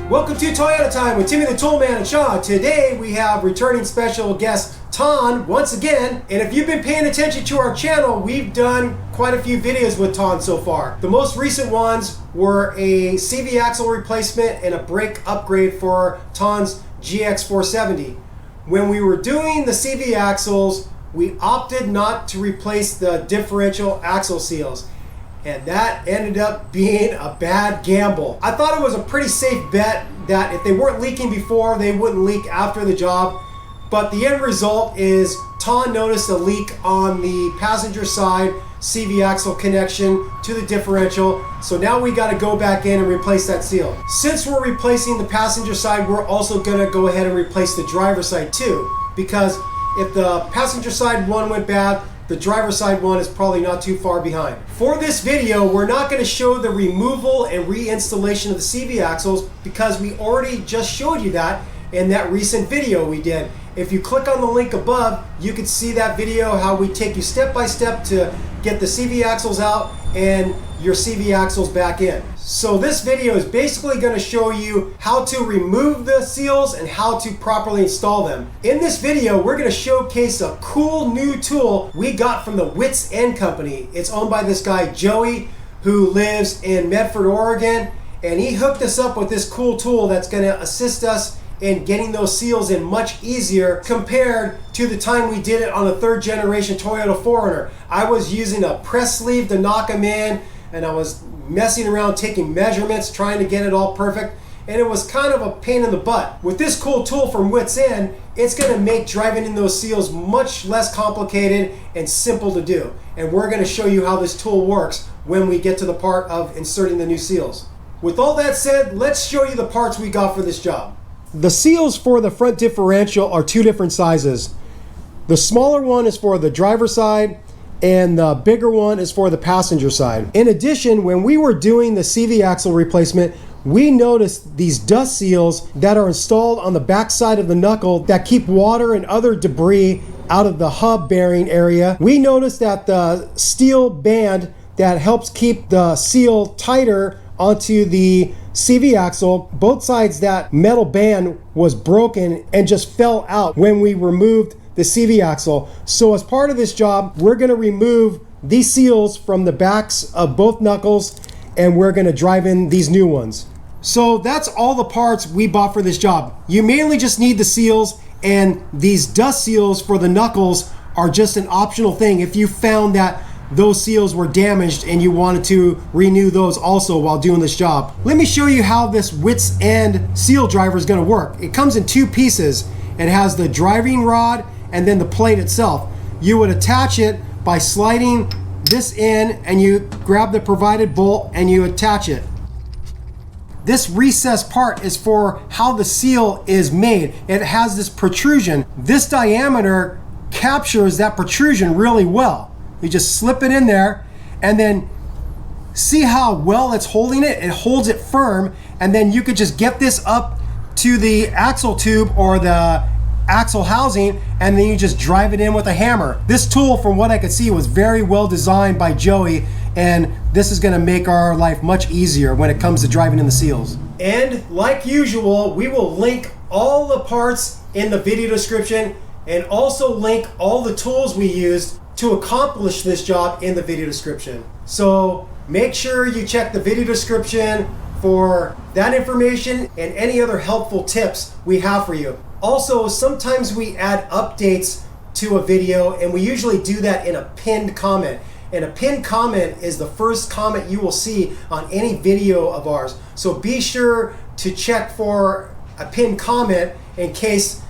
Welcome to Toyota Time with Timmy the Toolman and Sean. Today we have returning special guest Ton once again. And if you've been paying attention to our channel, we've done quite a few videos with Ton so far. The most recent ones were a CV axle replacement and a brake upgrade for Ton's GX470. When we were doing the CV axles, we opted not to replace the differential axle seals. And that ended up being a bad gamble. I thought it was a pretty safe bet that if they weren't leaking before, they wouldn't leak after the job. But the end result is Ton noticed a leak on the passenger side CV axle connection to the differential. So now we got to go back in and replace that seal. Since we're replacing the passenger side, we're also going to go ahead and replace the driver's side too. Because if the passenger side one went bad, the driver's side one is probably not too far behind. For this video, we're not going to show the removal and reinstallation of the CV axles because we already just showed you that in that recent video we did. If you click on the link above, you can see that video, how we take you step by step to get the CV axles out and your CV axles back in. So this video is basically going to show you how to remove the seals and how to properly install them. In this video, we're going to showcase a cool new tool we got from the Wits End Company. It's owned by this guy Joey who lives in Medford, Oregon, and he hooked us up with this cool tool that's going to assist us in getting those seals in much easier compared to the time we did it on a third generation Toyota 4Runner. I was using a press sleeve to knock them in, and I was messing around taking measurements, trying to get it all perfect, and it was kind of a pain in the butt. With this cool tool from Wits End, it's going to make driving in those seals much less complicated and simple to do. And we're going to show you how this tool works when we get to the part of inserting the new seals. With all that said, let's show you the parts we got for this job. The seals for the front differential are two different sizes. The smaller one is for the driver's side, and the bigger one is for the passenger side. In addition, when we were doing the CV axle replacement, we noticed these dust seals that are installed on the back side of the knuckle that keep water and other debris out of the hub bearing area. We noticed that the steel band that helps keep the seal tighter onto the CV axle, both sides, that metal band was broken and just fell out when we removed the CV axle. So as part of this job, we're going to remove these seals from the backs of both knuckles, and we're going to drive in these new ones. So that's all the parts we bought for this job. You mainly just need the seals, and these dust seals for the knuckles are just an optional thing if you found that those seals were damaged and you wanted to renew those also while doing this job. Let me show you how this Wits End seal driver is going to work. It comes in two pieces. It has the driving rod and then the plate itself. You would attach it by sliding this in, and you grab the provided bolt and you attach it. This recessed part is for how the seal is made. It has this protrusion. This diameter captures that protrusion really well. You just slip it in there, and then see how well it's holding it. It holds it firm, and then you could just get this up to the axle tube or the axle housing, and then you just drive it in with a hammer. This tool, from what I could see, was very well designed by Joey, and this is going to make our life much easier when it comes to driving in the seals. And like usual, we will link all the parts in the video description, and also link all the tools we used to accomplish this job in the video description. So make sure you check the video description for that information and any other helpful tips we have for you. Also, sometimes we add updates to a video, and we usually do that in a pinned comment. And a pinned comment is the first comment you will see on any video of ours. So be sure to check for a pinned comment in case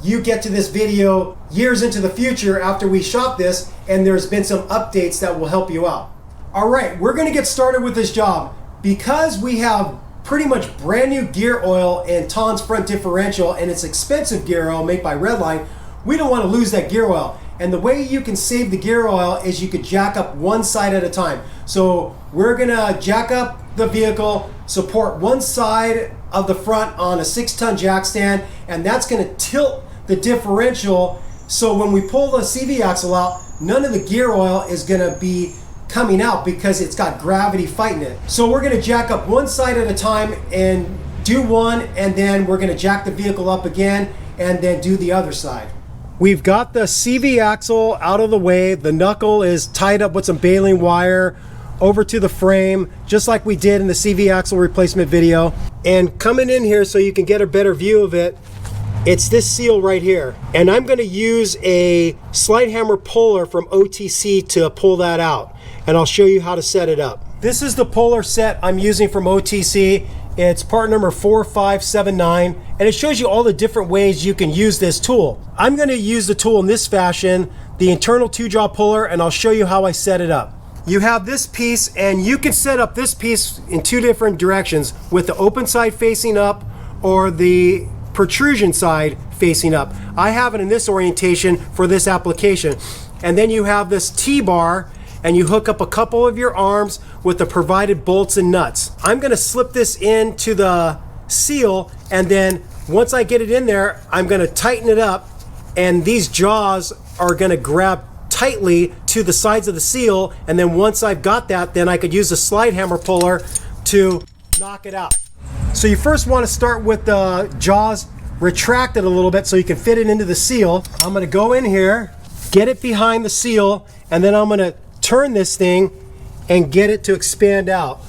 you get to this video years into the future after we shot this and there's been some updates that will help you out. All right, we're gonna get started with this job. Because we have pretty much brand new gear oil in Ton's front differential, and it's expensive gear oil made by Redline, we don't wanna lose that gear oil. And the way you can save the gear oil is you could jack up one side at a time. So we're gonna jack up the vehicle, support one side of the front on a 6-ton jack stand, and that's gonna tilt the differential, so when we pull the CV axle out, none of the gear oil is gonna be coming out because it's got gravity fighting it. So we're gonna jack up one side at a time and do one, and then we're gonna jack the vehicle up again and then do the other side. We've got the CV axle out of the way. The knuckle is tied up with some baling wire over to the frame, just like we did in the CV axle replacement video. And coming in here so you can get a better view of it, it's this seal right here. And I'm gonna use a slide hammer puller from OTC to pull that out. And I'll show you how to set it up. This is the puller set I'm using from OTC. It's part number 4579, and it shows you all the different ways you can use this tool. I'm gonna use the tool in this fashion, the internal 2-jaw puller, and I'll show you how I set it up. You have this piece, and you can set up this piece in 2 different directions, with the open side facing up or the protrusion side facing up. I have it in this orientation for this application. And then you have this T-bar, and you hook up a couple of your arms with the provided bolts and nuts. I'm gonna slip this into the seal, and then once I get it in there, I'm gonna tighten it up, and these jaws are gonna grab tightly to the sides of the seal, and then once I've got that, then I could use a slide hammer puller to knock it out. So you first wanna start with the jaws retracted a little bit so you can fit it into the seal. I'm gonna go in here, get it behind the seal, and then I'm gonna turn this thing and get it to expand out.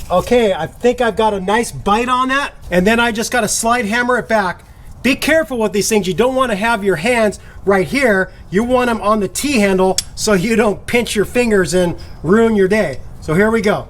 Okay, I think I've got a nice bite on that, and then I just got to slide hammer it back. Be careful with these things. You don't want to have your hands right here. You want them on the T-handle so you don't pinch your fingers and ruin your day. So here we go.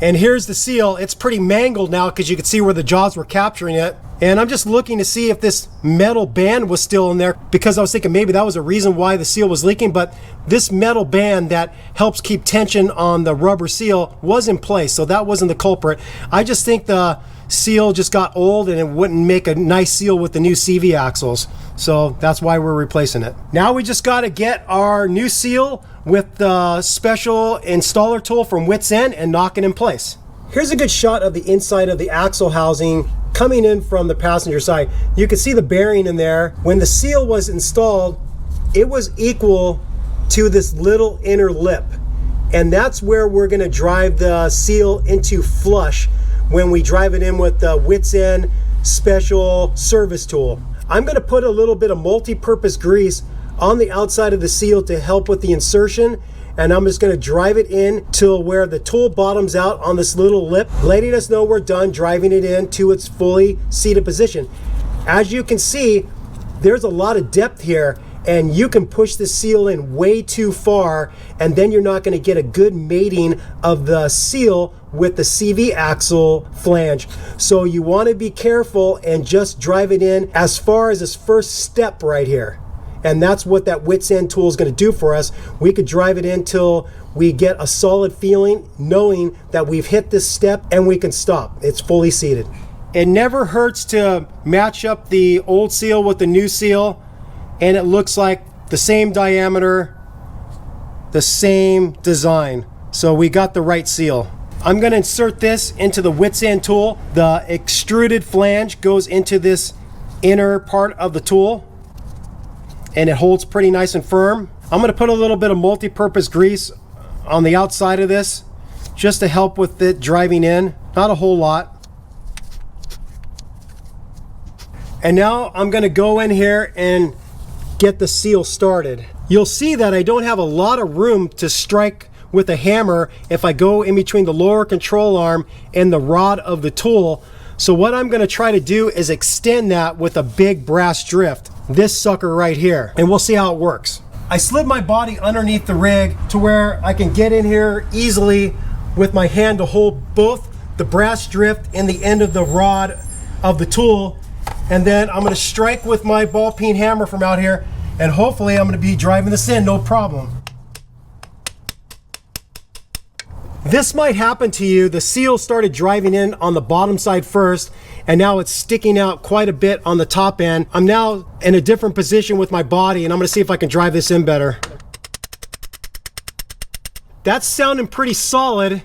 And here's the seal. It's pretty mangled now because you can see where the jaws were capturing it. And I'm just looking to see if this metal band was still in there, because I was thinking maybe that was a reason why the seal was leaking, but this metal band that helps keep tension on the rubber seal was in place, so that wasn't the culprit. I just think the seal just got old and it wouldn't make a nice seal with the new CV axles. So that's why we're replacing it. Now we just got to get our new seal with the special installer tool from Wits End and knock it in place. Here's a good shot of the inside of the axle housing coming in from the passenger side. You can see the bearing in there. When the seal was installed, it was equal to this little inner lip. And that's where we're gonna drive the seal into flush when we drive it in with the Wits End special service tool. I'm gonna put a little bit of multi-purpose grease on the outside of the seal to help with the insertion, and I'm just gonna drive it in till where the tool bottoms out on this little lip, letting us know we're done driving it in to its fully seated position. As you can see, there's a lot of depth here, and you can push the seal in way too far, and then you're not gonna get a good mating of the seal with the CV axle flange. So you wanna be careful and just drive it in as far as this first step right here. And that's what that Wits End tool is going to do for us. We could drive it in till we get a solid feeling, knowing that we've hit this step and we can stop. It's fully seated. It never hurts to match up the old seal with the new seal, and it looks like the same diameter, the same design. So we got the right seal. I'm going to insert this into the Wits End tool. The extruded flange goes into this inner part of the tool, and it holds pretty nice and firm. I'm gonna put a little bit of multi-purpose grease on the outside of this just to help with it driving in, not a whole lot. And now I'm gonna go in here and get the seal started. You'll see that I don't have a lot of room to strike with a hammer if I go in between the lower control arm and the rod of the tool. So what I'm gonna try to do is extend that with a big brass drift, this sucker right here, and we'll see how it works. I slid my body underneath the rig to where I can get in here easily with my hand to hold both the brass drift and the end of the rod of the tool, and then I'm gonna strike with my ball peen hammer from out here, and hopefully I'm gonna be driving this in no problem. This might happen to you. The seal started driving in on the bottom side first, and now it's sticking out quite a bit on the top end. I'm now in a different position with my body, and I'm gonna see if I can drive this in better. That's sounding pretty solid,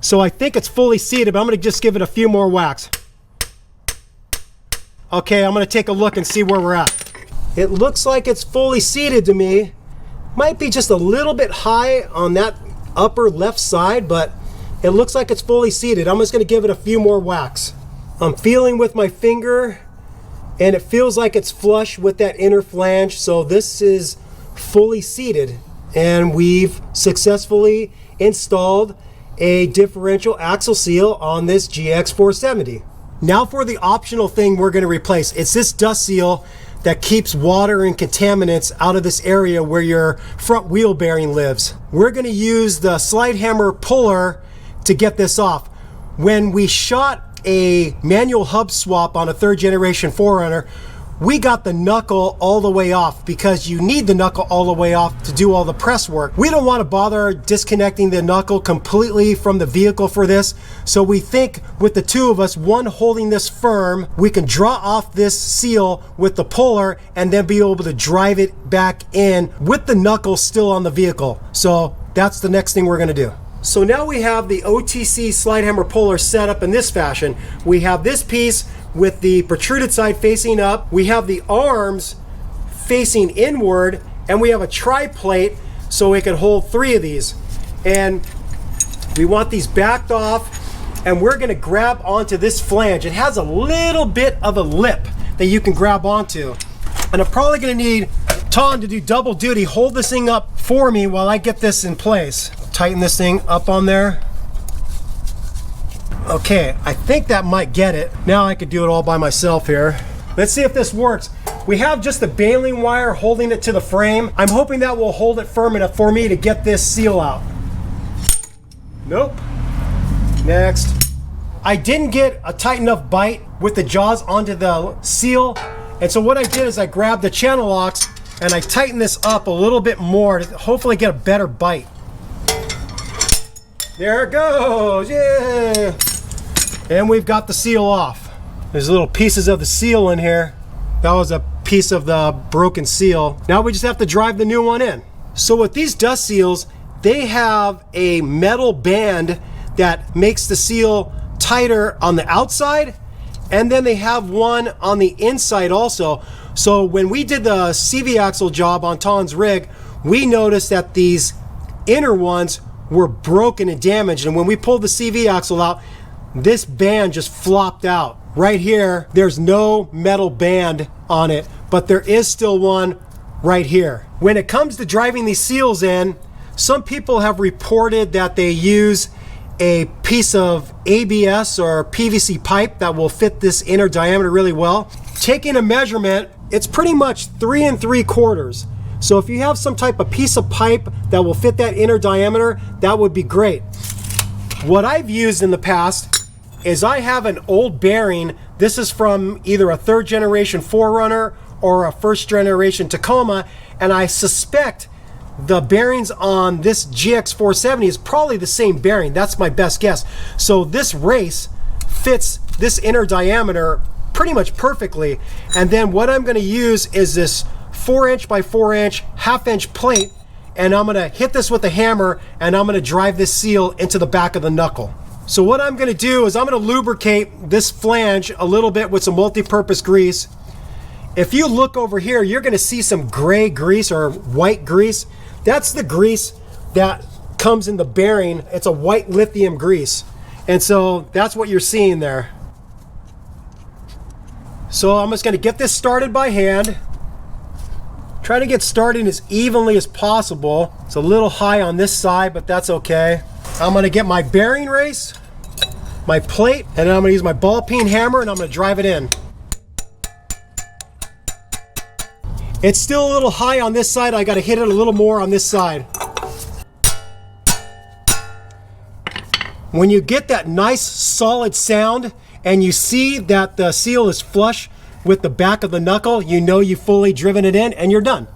so I think it's fully seated, but I'm gonna just give it a few more whacks. Okay, I'm gonna take a look and see where we're at. It looks like it's fully seated to me. Might be just a little bit high on that upper left side, but it looks like it's fully seated. I'm just gonna give it a few more whacks. I'm feeling with my finger, and it feels like it's flush with that inner flange, so this is fully seated, and we've successfully installed a differential axle seal on this GX470. Now for the optional thing we're going to replace. It's this dust seal that keeps water and contaminants out of this area where your front wheel bearing lives. We're going to use the slide hammer puller to get this off. When we shot a manual hub swap on a 3rd generation 4Runner, we got the knuckle all the way off because you need the knuckle all the way off to do all the press work. We don't want to bother disconnecting the knuckle completely from the vehicle for this, so we think with the two of us, one holding this firm, we can draw off this seal with the puller and then be able to drive it back in with the knuckle still on the vehicle. So that's the next thing we're going to do. So now we have the OTC slide hammer puller set up in this fashion. We have this piece with the protruded side facing up. We have the arms facing inward, and we have a tri-plate so it can hold 3 of these. And we want these backed off, and we're gonna grab onto this flange. It has a little bit of a lip that you can grab onto. And I'm probably gonna need Ton to do double duty, hold this thing up for me while I get this in place. Tighten this thing up on there. Okay, I think that might get it. Now I could do it all by myself here. Let's see if this works. We have just the baling wire holding it to the frame. I'm hoping that will hold it firm enough for me to get this seal out. Nope. Next. I didn't get a tight enough bite with the jaws onto the seal, and so what I did is I grabbed the channel locks and I tightened this up a little bit more to hopefully get a better bite. There it goes, yeah! And we've got the seal off. There's little pieces of the seal in here. That was a piece of the broken seal. Now we just have to drive the new one in. So with these dust seals, they have a metal band that makes the seal tighter on the outside, and then they have one on the inside also. So when we did the CV axle job on Ton's rig, we noticed that these inner ones were broken and damaged, and when we pulled the CV axle out, this band just flopped out. Right here, there's no metal band on it, but there is still one right here. When it comes to driving these seals in, some people have reported that they use a piece of ABS or PVC pipe that will fit this inner diameter really well. Taking a measurement, it's pretty much 3 3/4. So if you have some type of piece of pipe that will fit that inner diameter, that would be great. What I've used in the past is I have an old bearing. This is from either a 3rd generation 4Runner or a 1st generation Tacoma, and I suspect the bearings on this GX470 is probably the same bearing. That's my best guess. So this race fits this inner diameter pretty much perfectly. And then what I'm going to use is this 4" by 4" 1/2" plate, and I'm going to hit this with a hammer, and I'm going to drive this seal into the back of the knuckle. So what I'm going to do is I'm going to lubricate this flange a little bit with some multi-purpose grease. If you look over here, you're going to see some gray grease or white grease. That's the grease that comes in the bearing. It's a white lithium grease. And so that's what you're seeing there. So I'm just going to get this started by hand. Try to get started as evenly as possible. It's a little high on this side, but that's okay. I'm going to get my bearing race, my plate, and then I'm going to use my ball peen hammer, and I'm going to drive it in. It's still a little high on this side. I got to hit it a little more on this side. When you get that nice solid sound and you see that the seal is flush with the back of the knuckle, you know you've fully driven it in and you're done.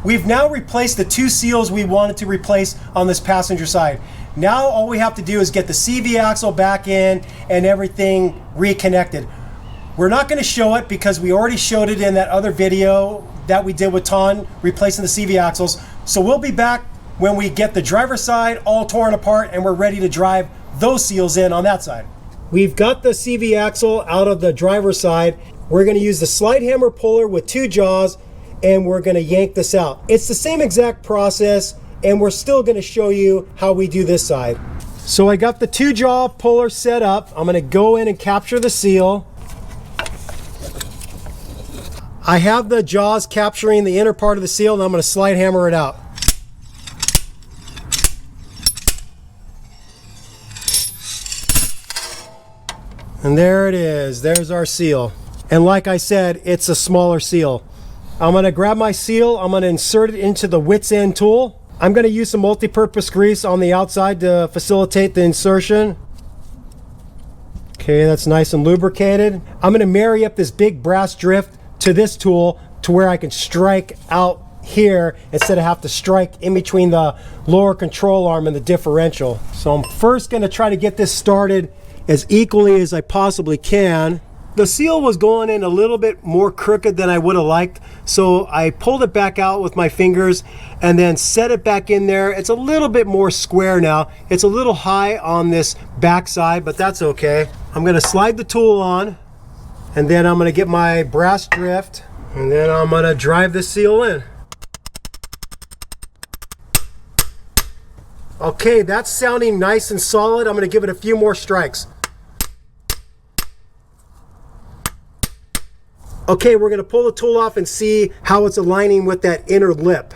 We've now replaced the 2 seals we wanted to replace on this passenger side. Now all we have to do is get the CV axle back in and everything reconnected. We're not going to show it because we already showed it in that other video that we did with Ton replacing the CV axles. So we'll be back when we get the driver's side all torn apart and we're ready to drive those seals in on that side. We've got the CV axle out of the driver's side. We're going to use the slide hammer puller with 2 jaws, and we're going to yank this out. It's the same exact process, and we're still going to show you how we do this side. So I got the 2 jaw puller set up. I'm going to go in and capture the seal. I have the jaws capturing the inner part of the seal, and I'm going to slide hammer it out. And there it is. There's our seal. And like I said, it's a smaller seal. I'm going to grab my seal. I'm going to insert it into the wits end tool. I'm going to use some multi-purpose grease on the outside to facilitate the insertion. Okay, that's nice and lubricated. I'm going to marry up this big brass drift to this tool to where I can strike out here instead of have to strike in between the lower control arm and the differential. So I'm first going to try to get this started as equally as I possibly can. The seal was going in a little bit more crooked than I would have liked, so I pulled it back out with my fingers and then set it back in there. It's a little bit more square now. It's a little high on this back side, but that's okay. I'm going to slide the tool on, and then I'm going to get my brass drift, and then I'm going to drive the seal in. Okay, that's sounding nice and solid. I'm going to give it a few more strikes. Okay, we're going to pull the tool off and see how it's aligning with that inner lip.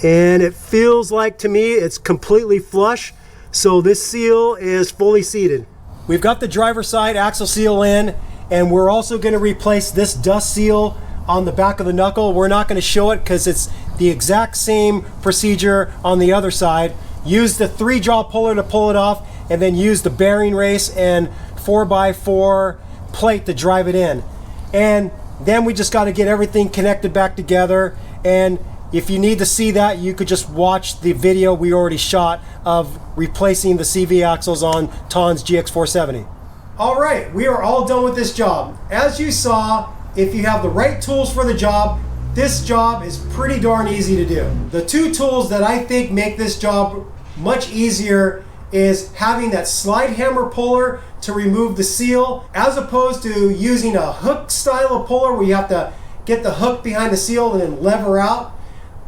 And it feels like, to me, it's completely flush. So this seal is fully seated. We've got the driver's side axle seal in, and we're also going to replace this dust seal on the back of the knuckle. We're not going to show it because it's the exact same procedure on the other side. Use the 3-jaw puller to pull it off, and then use the bearing race and 4x4 plate to drive it in. And then we just got to get everything connected back together. And if you need to see that, you could just watch the video we already shot of replacing the CV axles on Ton's GX470. All right, we are all done with this job. As you saw, if you have the right tools for the job, this job is pretty darn easy to do. The 2 tools that I think make this job much easier is having that slide hammer puller to remove the seal, as opposed to using a hook style of puller where you have to get the hook behind the seal and then lever out.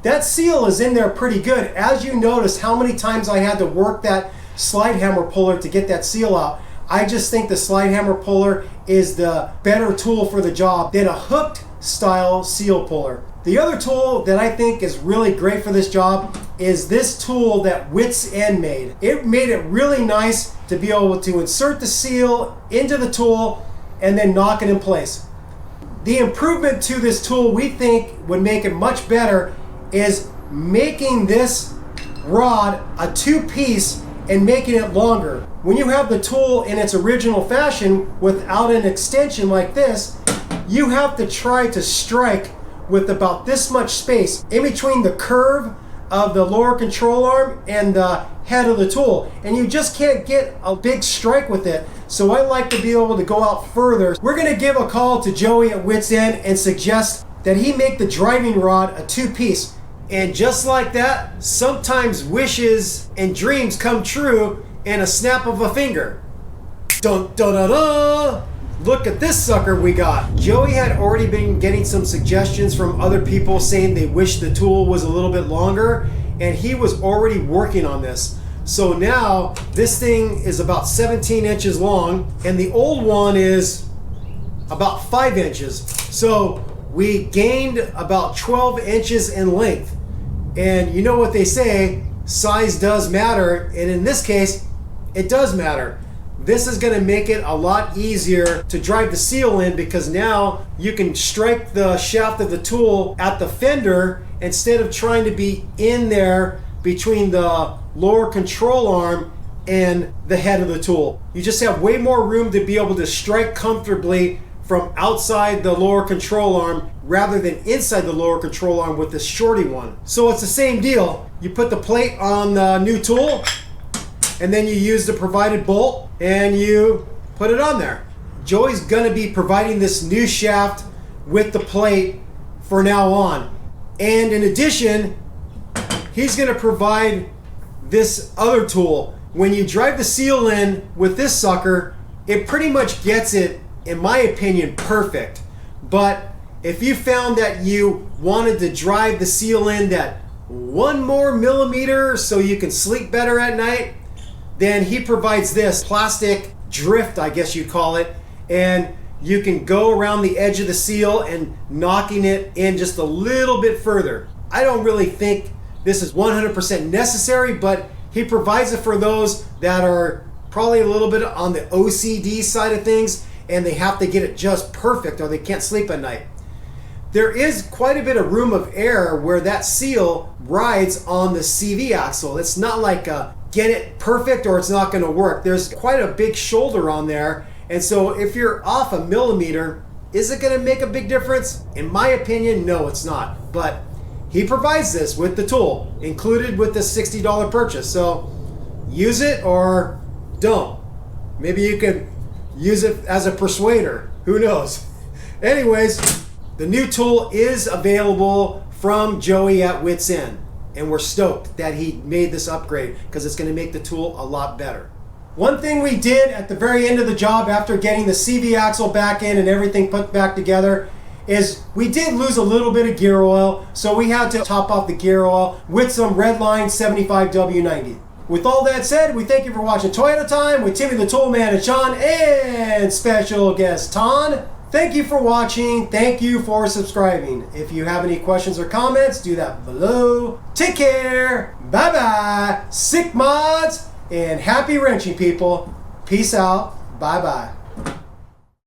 That seal is in there pretty good. As you notice how many times I had to work that slide hammer puller to get that seal out. I just think the slide hammer puller is the better tool for the job than a hooked style seal puller. The other tool that I think is really great for this job is this tool that Wits End made. It made it really nice to be able to insert the seal into the tool and then knock it in place. The improvement to this tool we think would make it much better is making this rod a 2-piece and making it longer. When you have the tool in its original fashion without an extension like this, you have to try to strike with about this much space in between the curve of the lower control arm and the head of the tool, and you just can't get a big strike with it. So I like to be able to go out further. We're going to give a call to Joey at Wits End and suggest that he make the driving rod a 2-piece. And just like that, sometimes wishes and dreams come true in a snap of a finger. Dun dun dun dun! Look at this sucker we got. Joey had already been getting some suggestions from other people saying they wish the tool was a little bit longer, and he was already working on this. So now this thing is about 17 inches long, and the old one is about 5 inches. So we gained about 12 inches in length. And you know what they say, size does matter, and in this case, it does matter. This is going to make it a lot easier to drive the seal in, because now you can strike the shaft of the tool at the fender instead of trying to be in there between the lower control arm and the head of the tool. You just have way more room to be able to strike comfortably from outside the lower control arm rather than inside the lower control arm with this shorty one. So it's the same deal. You put the plate on the new tool, and then you use the provided bolt and you put it on there. Joey's going to be providing this new shaft with the plate for now on. And in addition, he's going to provide this other tool. when you drive the seal in with this sucker, it pretty much gets it, in my opinion, perfect. But if you found that you wanted to drive the seal in that 1 more millimeter so you can sleep better at night, then he provides this plastic drift, I guess you'd call it, and you can go around the edge of the seal and knocking it in just a little bit further. I don't really think this is 100% necessary, but he provides it for those that are probably a little bit on the OCD side of things and they have to get it just perfect or they can't sleep at night. There is quite a bit of room of error where that seal rides on the CV axle. It's not like get it perfect or it's not going to work. There's quite a big shoulder on there, and so if you're off a millimeter, is it going to make a big difference? In my opinion, no, it's not. But he provides this with the tool included with the $60 purchase, so use it or don't. Maybe you can use it as a persuader, who knows. Anyways, the new tool is available from Joey at Wits End, and we're stoked that he made this upgrade because it's going to make the tool a lot better. One thing we did at the very end of the job after getting the CV axle back in and everything put back together is we did lose a little bit of gear oil, so we had to top off the gear oil with some Redline 75W90. With all that said, we thank you for watching Toyota Time with Timmy the Toolman and Sean and special guest Ton. Thank you for watching. Thank you for subscribing. If you have any questions or comments, do that below. Take care. Bye-bye. Sick mods and happy wrenching, people. Peace out. Bye-bye.